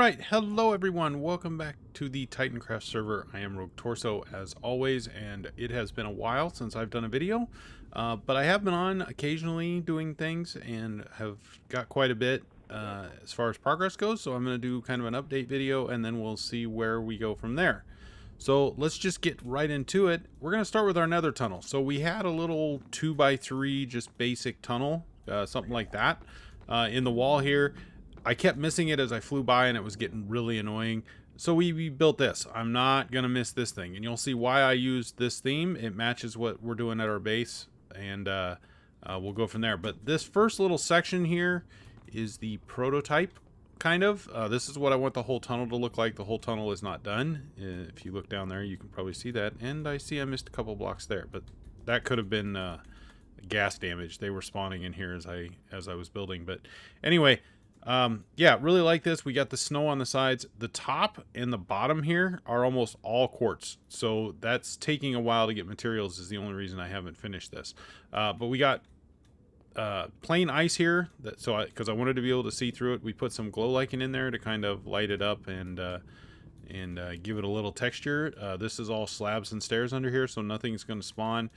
Alright, hello everyone, welcome back to the Titancraft server. I am Rogue Torso as always, and it has been a while since I've done a video, but I have been on occasionally doing things and have got quite a bit as far as progress goes, so I'm going to do kind of an update video and then we'll see where we go from there. So let's just get right into it. We're going to start with our nether tunnel. So we had a little 2x3 just basic tunnel, something like that, in the wall here. I kept missing it as I flew by and it was getting really annoying. So we built this. I'm not going to miss this thing. And you'll see why I used this theme. It matches what we're doing at our base. And we'll go from there. But this first little section here is the prototype, kind of. This is what I want the whole tunnel to look like. The whole tunnel is not done. If you look down there, you can probably see that. And I see I missed a couple blocks there. But that could have been gas damage. They were spawning in here as I was building. But anyway... yeah, really like this. We got the snow on the sides. The top and the bottom here are almost all quartz, so that's taking a while to get materials is the only reason I haven't finished this. But we got plain ice here, because I wanted to be able to see through it. We put some glow lichen in there to kind of light it up and give it a little texture. This is all slabs and stairs under here, so nothing's going to spawn.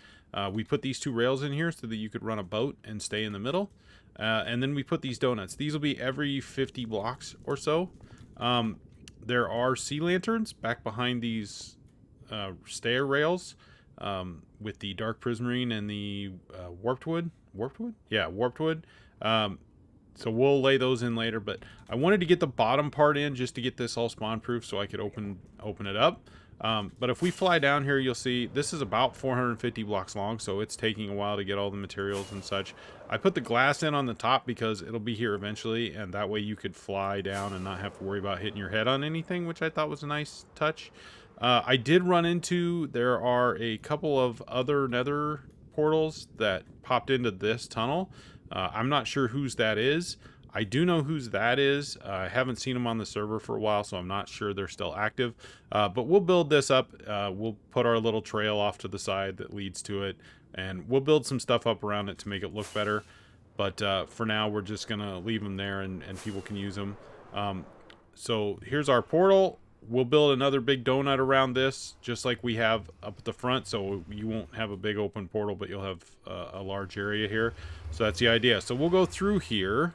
We put these two rails in here so that you could run a boat and stay in the middle. And then we put these donuts. These will be every 50 blocks or so. There are sea lanterns back behind these stair rails with the dark prismarine and the warped wood. Warped wood? Yeah, warped wood. So we'll lay those in later, but I wanted to get the bottom part in just to get this all spawn proof so I could open it up. But if we fly down here, you'll see this is about 450 blocks long, so it's taking a while to get all the materials and such. I put the glass in on the top because it'll be here eventually, and that way you could fly down and not have to worry about hitting your head on anything, which I thought was a nice touch. I did run into, there are a couple of other nether portals that popped into this tunnel. I'm not sure whose that is. I do know whose that is. I haven't seen them on the server for a while, so I'm not sure they're still active. But we'll build this up. We'll put our little trail off to the side that leads to it, and we'll build some stuff up around it to make it look better. But for now, we're just going to leave them there, and people can use them. So here's our portal. We'll build another big donut around this, just like we have up at the front, so you won't have a big open portal, but you'll have a large area here. So that's the idea. So we'll go through here.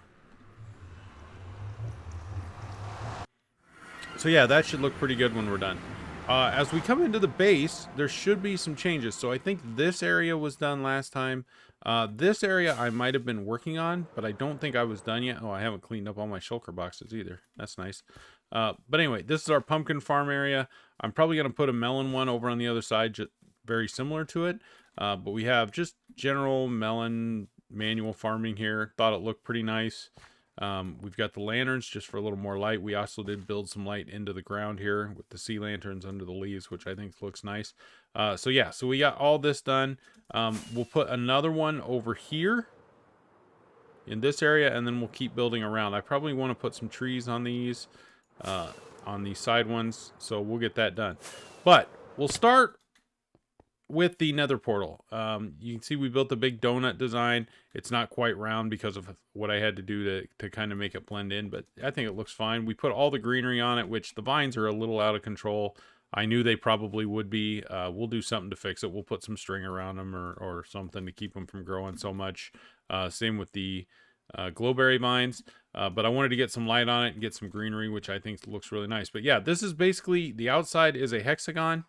So yeah, that should look pretty good when we're done. As we come into the base, there should be some changes. So I think this area was done last time. This area I might have been working on, but I don't think I was done yet. Oh, I haven't cleaned up all my shulker boxes either. That's nice. But anyway, this is our pumpkin farm area. I'm probably going to put a melon one over on the other side, just very similar to it. But we have just general melon manual farming here. Thought it looked pretty nice. We've got the lanterns just for a little more light. We also did build some light into the ground here with the sea lanterns under the leaves, which I think looks nice. So yeah, so we got all this done. We'll put another one over here in this area, and then we'll keep building around. I probably want to put some trees on these side ones, so we'll get that done. But we'll start with the nether portal. You can see we built a big donut design. It's not quite round because of what I had to do to kind of make it blend in, but I think it looks fine. We put all the greenery on it, which the vines are a little out of control. I knew they probably would be. We'll do something to fix it. We'll put some string around them or something to keep them from growing so much. Same with the glowberry vines. But I wanted to get some light on it and get some greenery, which I think looks really nice. But yeah, this is basically, the outside is a hexagon,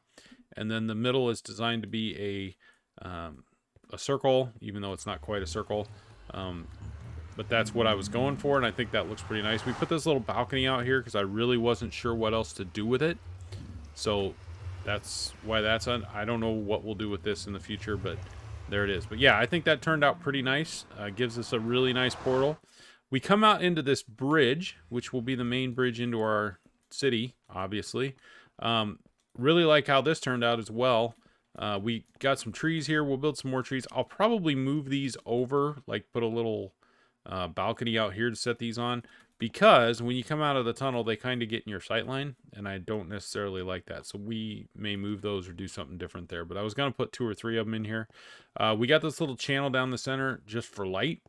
and then the middle is designed to be a circle, even though it's not quite a circle. But that's what I was going for, and I think that looks pretty nice. We put this little balcony out here because I really wasn't sure what else to do with it. So that's why that's on. I don't know what we'll do with this in the future, but there it is. But yeah, I think that turned out pretty nice. Gives us a really nice portal. We come out into this bridge, which will be the main bridge into our city, obviously. Really like how this turned out as well. We got some trees here. We'll build some more trees. I'll probably move these over, like put a little balcony out here to set these on, because when you come out of the tunnel, they kind of get in your sight line, and I don't necessarily like that. So we may move those or do something different there, but I was going to put 2 or 3 of them in here. We got this little channel down the center just for light.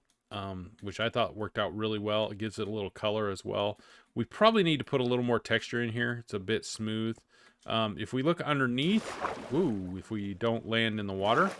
which I thought worked out really well. It gives it a little color as well. We probably need to put a little more texture in here. It's a bit smooth. If we look underneath, ooh, if we don't land in the water,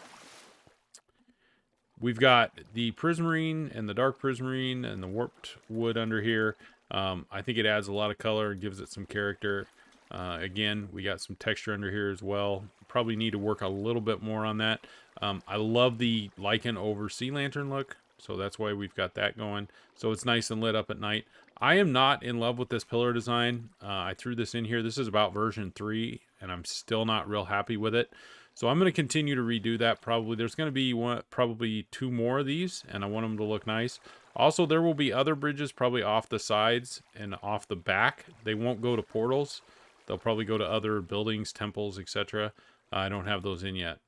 we've got the prismarine and the dark prismarine and the warped wood under here. I think it adds a lot of color and gives it some character. Again, we got some texture under here as well. Probably need to work a little bit more on that. I love the lichen over sea lantern look, so that's why we've got that going. So it's nice and lit up at night. I am not in love with this pillar design. I threw this in here. This is about version 3, and I'm still not real happy with it. So I'm going to continue to redo that probably. There's going to be probably 2 more of these, and I want them to look nice. Also, there will be other bridges probably off the sides and off the back. They won't go to portals. They'll probably go to other buildings, temples, etc. I don't have those in yet.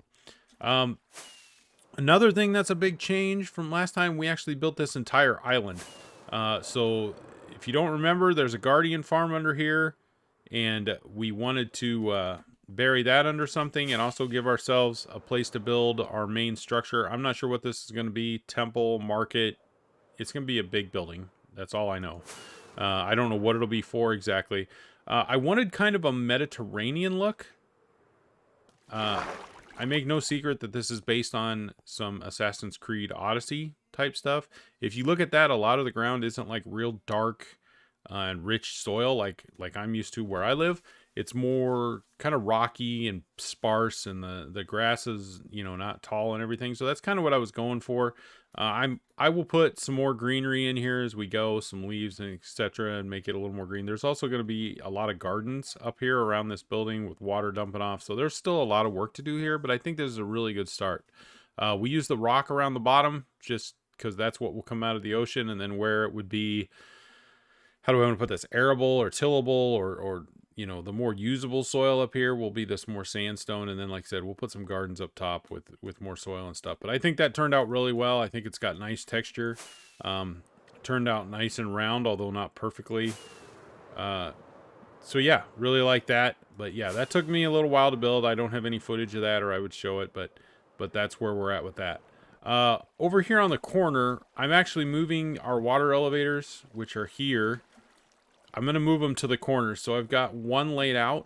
Another thing that's a big change from last time, we actually built this entire island. So if you don't remember, there's a guardian farm under here, and we wanted to bury that under something and also give ourselves a place to build our main structure. I'm not sure what this is going to be. Temple, market. It's going to be a big building. That's all I know. I don't know what it'll be for exactly. I wanted kind of a Mediterranean look. I make no secret that this is based on some Assassin's Creed Odyssey type stuff. If you look at that, a lot of the ground isn't like real dark and rich soil like I'm used to where I live. It's more kind of rocky and sparse, and the grass is, you know, not tall and everything. So that's kind of what I was going for. I will put some more greenery in here as we go, some leaves and etc., and make it a little more green. There's also going to be a lot of gardens up here around this building with water dumping off. So there's still a lot of work to do here, but I think this is a really good start. We use the rock around the bottom just because that's what will come out of the ocean, and then where it would be, how do I want to put this, arable or tillable, or you know, the more usable soil up here will be this more sandstone, and then like I said, we'll put some gardens up top with more soil and stuff. But I think that turned out really well. I think it's got nice texture. Turned out nice and round, although not perfectly. So yeah, really like that. But yeah, that took me a little while to build. I don't have any footage of that, or I would show it, but that's where we're at with that. Over here on the corner, I'm actually moving our water elevators, which are here. I'm going to move them to the corner. So I've got one laid out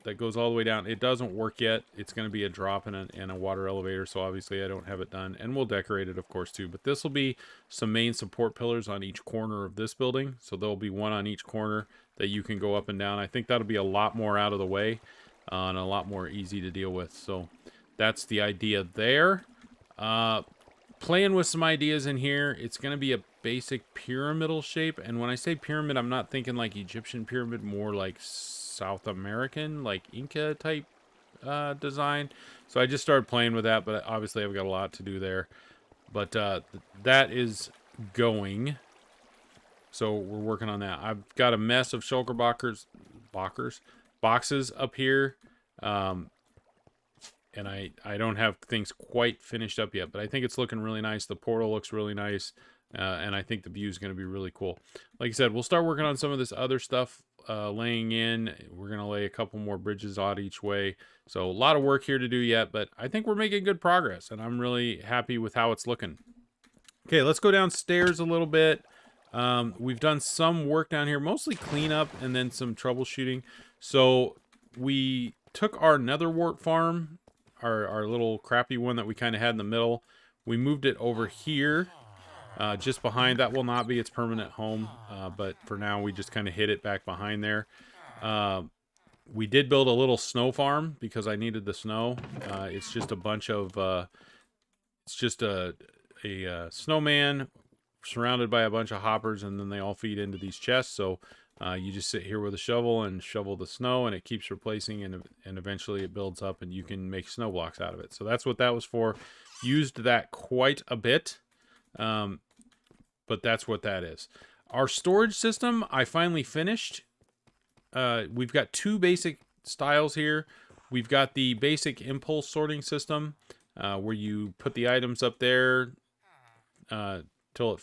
that goes all the way down. It doesn't work yet. It's going to be a drop and a water elevator, so obviously I don't have it done. And we'll decorate it, of course, too. But this will be some main support pillars on each corner of this building. So there'll be one on each corner that you can go up and down. I think that'll be a lot more out of the way and a lot more easy to deal with. So that's the idea there. Playing with some ideas in here. It's going to be a basic pyramidal shape, and when I say pyramid, I'm not thinking like Egyptian pyramid, more like South American, like Inca type design. So I just started playing with that, but obviously I've got a lot to do there. But that is going. So we're working on that. I've got a mess of shulker boxes up here. And I don't have things quite finished up yet, but I think it's looking really nice. The portal looks really nice, and I think the view is going to be really cool. Like I said, we'll start working on some of this other stuff, laying in. We're going to lay a couple more bridges out each way. So a lot of work here to do yet, but I think we're making good progress, and I'm really happy with how it's looking. Okay, let's go downstairs a little bit. We've done some work down here, mostly cleanup and then some troubleshooting. So we took our nether wart farm, our little crappy one that we kind of had in the middle. We moved it over here, just behind. That will not be its permanent home, but for now we just kind of hid it back behind there. We did build a little snow farm because I needed the snow. It's just a bunch of, it's just a snowman surrounded by a bunch of hoppers, and then they all feed into these chests. So you just sit here with a shovel and shovel the snow, and it keeps replacing, and eventually it builds up, and you can make snow blocks out of it. So that's what that was for. Used that quite a bit, but that's what that is. Our storage system, I finally finished. We've got 2 basic styles here. We've got the basic impulse sorting system, where you put the items up there till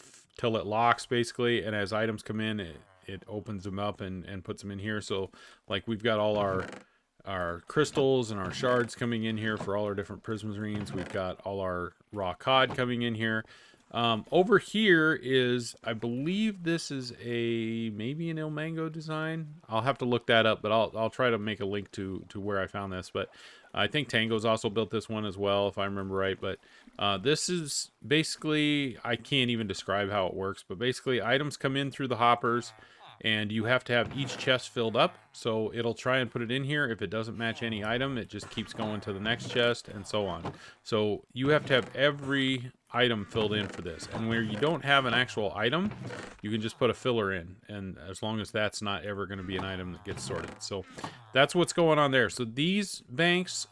it locks, basically, and as items come in, it opens them up and puts them in here. So like we've got all our crystals and our shards coming in here for all our different prismarines. We've got all our raw cod coming in here. Over here is, I believe this is a maybe an Ilmango design. I'll have to look that up, but I'll try to make a link to where I found this. But I think Tango's also built this one as well, if I remember right. But this is basically, I can't even describe how it works, but basically items come in through the hoppers, and you have to have each chest filled up. So it'll try and put it in here. If it doesn't match any item, it just keeps going to the next chest and so on. So you have to have every item filled in for this. And where you don't have an actual item, you can just put a filler in. And as long as that's not ever going to be an item that gets sorted. So that's what's going on there. So these banks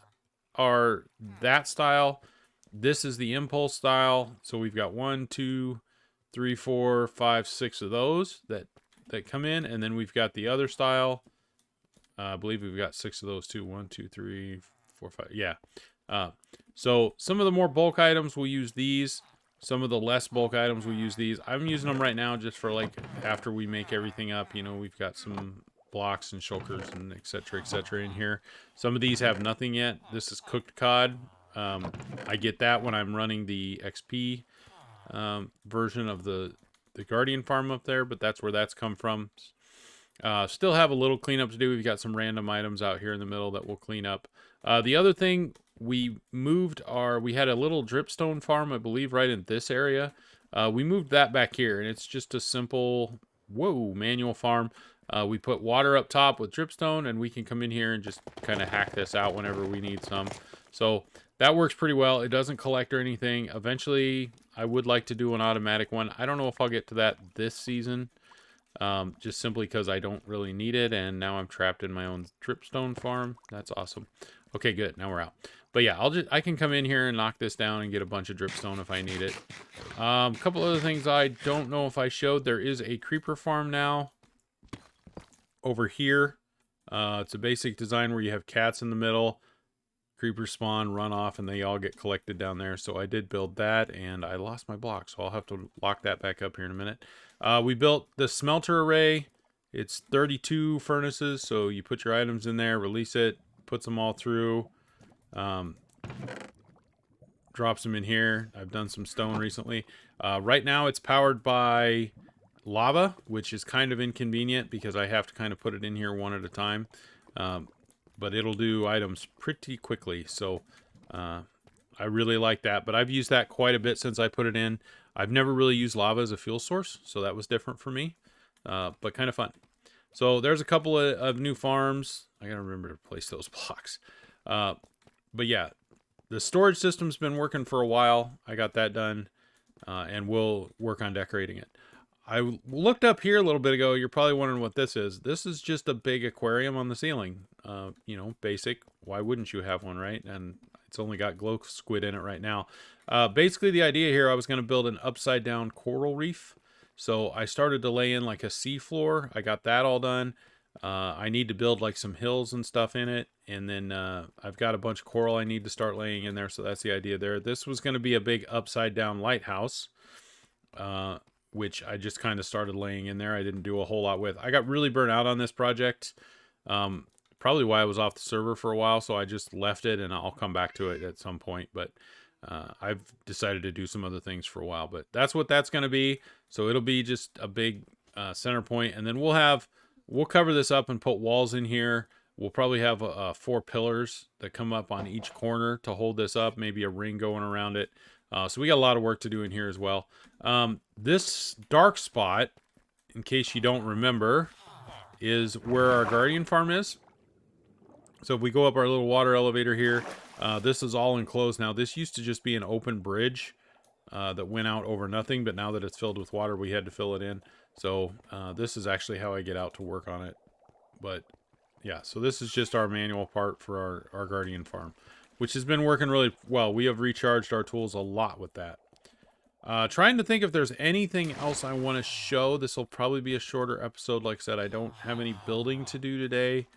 are that style. This is the impulse style. So we've got 1, 2, 3, 4, 5, 6 of those that come in, and then we've got the other style. I believe we've got 6 of those too. 1, 2, 3, 4, 5. Yeah. So some of the more bulk items will use these. Some of the less bulk items will use these. I'm using them right now just for like after we make everything up. You know, we've got some blocks and shulkers and etc. in here. Some of these have nothing yet. This is cooked cod. I get that when I'm running the XP version of the Guardian farm up there, but that's where that's come from. Still have a little cleanup to do. We've got some random items out here in the middle that we'll clean up. The other thing, we had a little dripstone farm, I believe, right in this area. We moved that back here, and it's just a simple, manual farm. We put water up top with dripstone, and we can come in here and just kind of hack this out whenever we need some. So that works pretty well. It doesn't collect or anything. Eventually, I would like to do an automatic one. I don't know if I'll get to that this season. Just simply because I don't really need it, and now I'm trapped in my own dripstone farm. That's awesome. Okay, good. Now we're out. But yeah, I can come in here and knock this down and get a bunch of dripstone if I need it. A couple other things I don't know if I showed. There is a creeper farm now over here. It's a basic design where you have cats in the middle. Creepers spawn, run off, and they all get collected down there. So I did build that, and I lost my block, so I'll have to lock that back up here in a minute. We built the smelter array. It's 32 furnaces, so you put your items in there, release it, puts them all through, drops them in here. I've done some stone recently. Right now it's powered by lava, which is kind of inconvenient because I have to kind of put it in here one at a time. But it'll do items pretty quickly, so I really like that. But I've used that quite a bit since I put it in. I've never really used lava as a fuel source, so that was different for me, but kind of fun. So there's a couple of new farms. I gotta remember to place those blocks. But yeah, the storage system's been working for a while. I got that done, and we'll work on decorating it. I looked up here a little bit ago. You're probably wondering what this is. This is just a big aquarium on the ceiling. You know, basic. Why wouldn't you have one, right? And it's only got glow squid in it right now. Basically, the idea here, I was going to build an upside down coral reef. So I started to lay in like a sea floor. I got that all done. I need to build like some hills and stuff in it. And then I've got a bunch of coral I need to start laying in there. So that's the idea there. This was going to be a big upside down lighthouse. Which I just kind of started laying in there. I didn't do a whole lot with. I got really burnt out on this project. Probably why I was off the server for a while, so I just left it, and I'll come back to it at some point. But I've decided to do some other things for a while. But that's what that's going to be. So it'll be just a big center point, and then we'll cover this up and put walls in here. We'll probably have 4 pillars that come up on each corner to hold this up, maybe a ring going around it. So we got a lot of work to do in here as well. This dark spot, in case you don't remember, is where our Guardian farm is. So if we go up our little water elevator here, this is all enclosed now. This used to just be an open bridge that went out over nothing, but now that it's filled with water, we had to fill it in. So this is actually how I get out to work on it. But yeah, so this is just our manual part for our Guardian farm, which has been working really well. We have recharged our tools a lot with that. Trying to think if there's anything else I want to show. This will probably be a shorter episode. Like I said, I don't have any building to do today.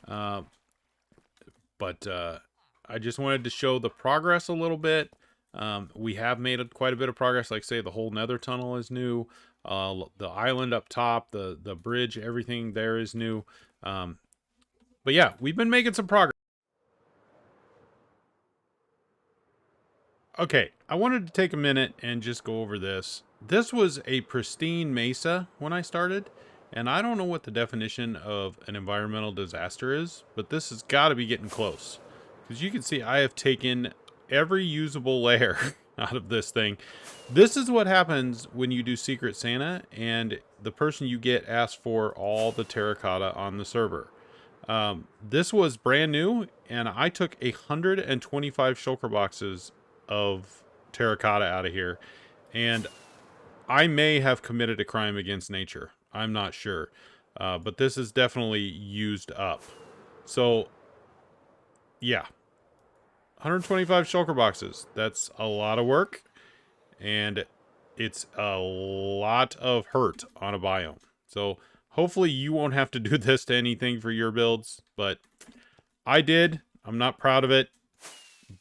But I just wanted to show the progress a little bit. We have made quite a bit of progress. Like I say, the whole nether tunnel is new. The island up top, the bridge, everything there is new. But yeah, we've been making some progress. Okay, I wanted to take a minute and just go over this. This was a pristine mesa when I started, and I don't know what the definition of an environmental disaster is, but this has got to be getting close. Because you can see I have taken every usable layer out of this thing. This is what happens when you do Secret Santa and the person you get asks for all the terracotta on the server. This was brand new, and I took 125 shulker boxes of terracotta out of here, and I may have committed a crime against nature. I'm not sure, but this is definitely used up. So, yeah, 125 shulker boxes. That's a lot of work, and it's a lot of hurt on a biome. So hopefully you won't have to do this to anything for your builds, but I did. I'm not proud of it,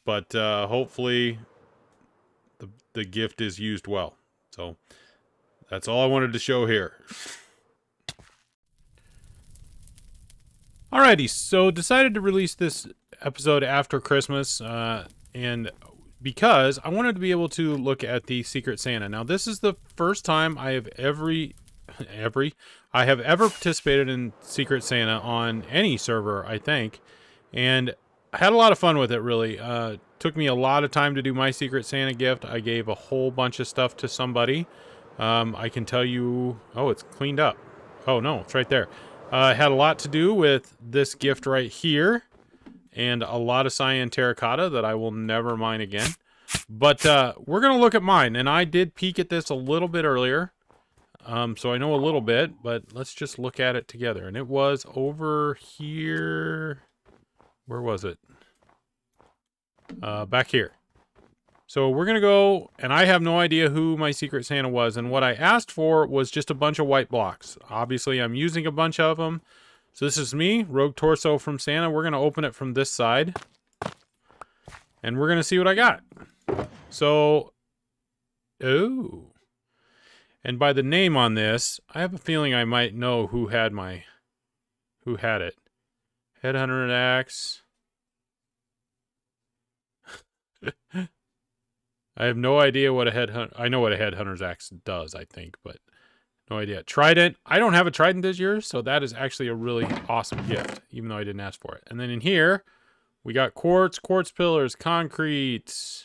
but hopefully the gift is used well. So that's all I wanted to show here. Alrighty, so decided to release this episode after Christmas, and because I wanted to be able to look at the Secret Santa. Now, this is the first time I have ever participated in Secret Santa on any server, I think, and I had a lot of fun with it, really. Took me a lot of time to do my Secret Santa gift. I gave a whole bunch of stuff to somebody. I can tell you... Oh, it's cleaned up. Oh, no, it's right there. It had a lot to do with this gift right here, and a lot of cyan terracotta that I will never mine again. But we're going to look at mine, and I did peek at this a little bit earlier, so I know a little bit, but let's just look at it together. And it was over here... Where was it? Back here. So we're going to go, and I have no idea who my Secret Santa was, and what I asked for was just a bunch of white blocks. Obviously, I'm using a bunch of them. So this is me, Rogue Torso from Santa. We're going to open it from this side, and we're going to see what I got. So, oh. And by the name on this, I have a feeling I might know who had it. Headhunter Axe. I have no idea what a headhunter... I know what a headhunter's axe does, I think, but no idea. Trident. I don't have a trident this year, so that is actually a really awesome gift, even though I didn't ask for it. And then in here, we got quartz pillars, concrete.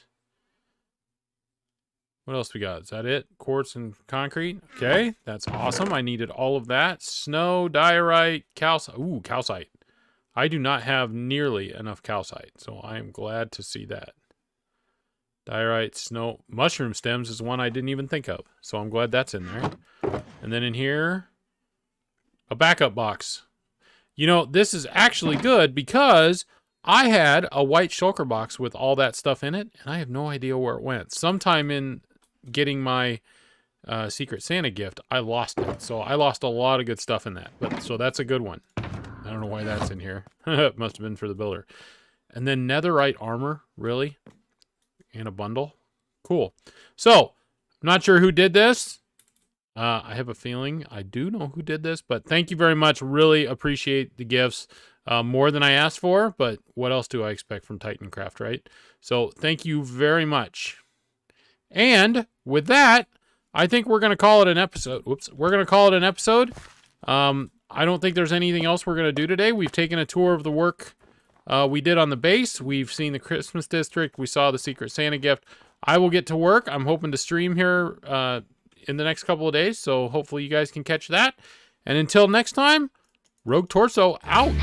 What else we got? Is that it? Quartz and concrete? Okay, that's awesome. I needed all of that. Snow, diorite, calcite. Ooh, calcite. I do not have nearly enough calcite, so I am glad to see that. Diorite, snow, mushroom stems is one I didn't even think of, so I'm glad that's in there. And then in here, a backup box. You know, this is actually good because I had a white shulker box with all that stuff in it, and I have no idea where it went. Sometime in getting my Secret Santa gift, I lost it. So I lost a lot of good stuff in that. So that's a good one. I don't know why that's in here. It must have been for the builder. And then netherite armor, really? In a bundle. Cool. So, I'm not sure who did this. I have a feeling I do know who did this, but thank you very much. Really appreciate the gifts. More than I asked for, but what else do I expect from Titancraft, right? So, thank you very much. And with that, I think we're going to call it an episode. Whoops. We're going to call it an episode. I don't think there's anything else we're going to do today. We've taken a tour of the work we did on the base. We've seen the Christmas district. We saw the Secret Santa gift. I will get to work. I'm hoping to stream here in the next couple of days, so hopefully you guys can catch that. And until next time, Rogue Torso out.